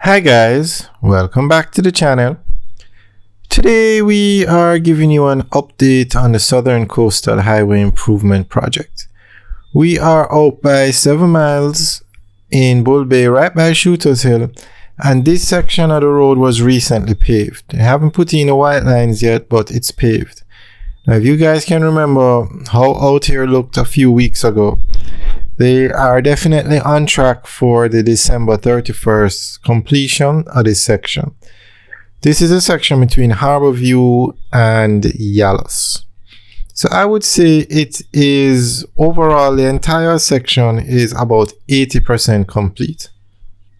Hi guys, welcome back to the channel. Today we are giving you an update on the Southern Coastal Highway Improvement Project. We are out by 7 miles in Bull Bay, right by Shooters Hill, and this section of the road was recently paved. They haven't put in the white lines yet, but it's paved. Now if you guys can remember how out here looked a few weeks ago, they are definitely on track for the December 31st completion of this section. This is a section between Harbour and Yallahs. So I would say it is overall, the entire section is about 80% complete.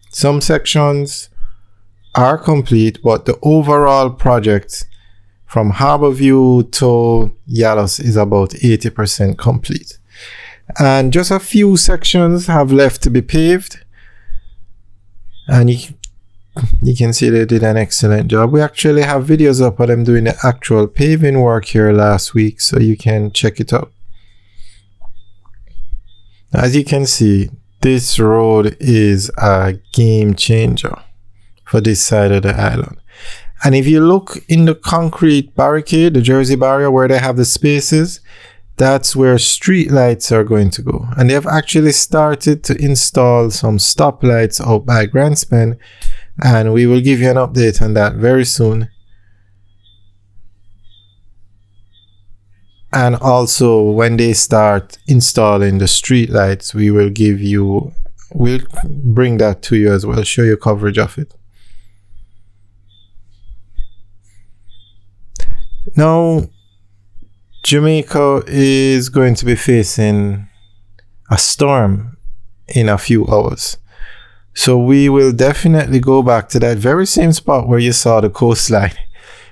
Some sections are complete, but the overall project from Harbour to Yallahs is about 80% complete. And just a few sections have left to be paved, and you can see they did an excellent job. We actually have videos up of them doing the actual paving work here last week, so you can check it out. As you can see, this road is a game changer for this side of the island. And if you look in the concrete barricade, the Jersey barrier where they have the spaces, that's where street lights are going to go. And they have actually started to install some stoplights out by Grandspend, and we will give you an update on that very soon. And also when they start installing the street lights, we'll bring that to you as well, show you coverage of it. Now, Jamaica is going to be facing a storm in a few hours. So we will definitely go back to that very same spot where you saw the coastline.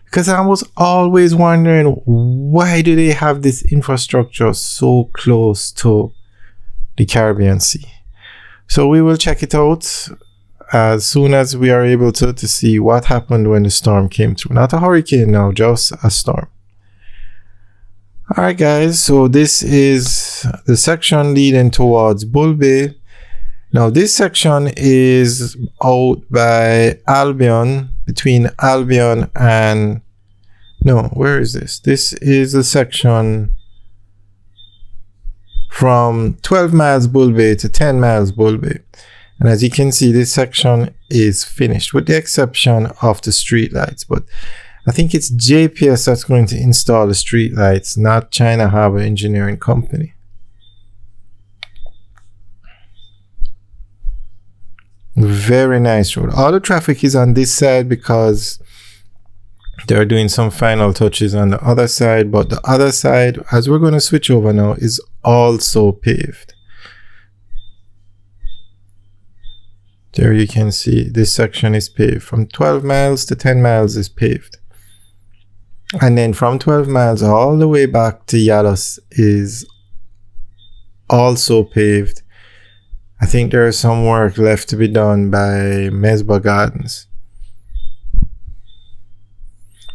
Because I was always wondering, why do they have this infrastructure so close to the Caribbean Sea? So we will check it out as soon as we are able to see what happened when the storm came through. Not a hurricane now, just a storm. Alright guys, so this is the section leading towards Bull Bay. Now this section is out by Albion, between Albion and, no, where is this? This is the section from 12 miles Bull Bay to 10 miles Bull Bay. And as you can see, this section is finished with the exception of the street lights, but I think it's JPS that's going to install the street lights, not China Harbour Engineering Company. Very nice road. All the traffic is on this side because they're doing some final touches on the other side, but the other side, as we're going to switch over now, is also paved. There you can see this section is paved. From 12 miles to 10 miles is paved. And then from 12 miles all the way back to Yallahs is also paved. I think there is some work left to be done by Mesbah Gardens.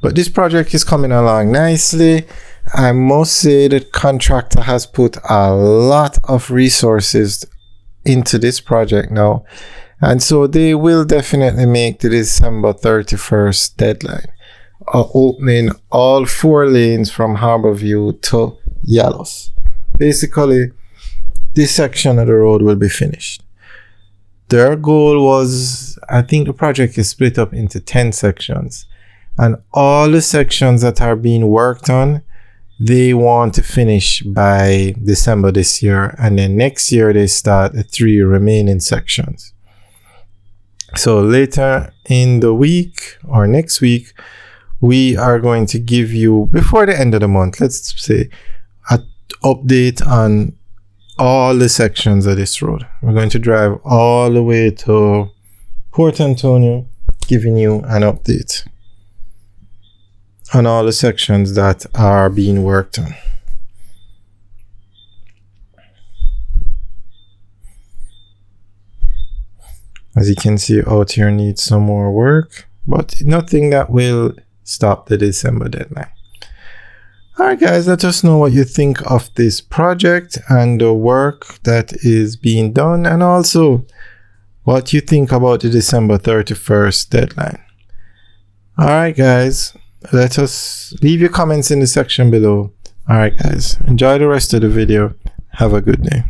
But this project is coming along nicely. I must say the contractor has put a lot of resources into this project now. And so they will definitely make the December 31st deadline, opening all 4 lanes from Harbour to Yallahs. Basically, this section of the road will be finished. Their goal was, I think the project is split up into 10 sections. And all the sections that are being worked on, they want to finish by December this year. And then next year, they start the 3 remaining sections. So later in the week or next week, we are going to give you, before the end of the month, let's say, an update on all the sections of this road. We're going to drive all the way to Port Antonio, giving you an update on all the sections that are being worked on. As you can see, out here needs some more work, but nothing that will stop the December deadline. Alright guys, let us know what you think of this project and the work that is being done, and also what you think about the December 31st deadline. Alright guys, let us leave your comments in the section below. Alright guys, enjoy the rest of the video. Have a good day.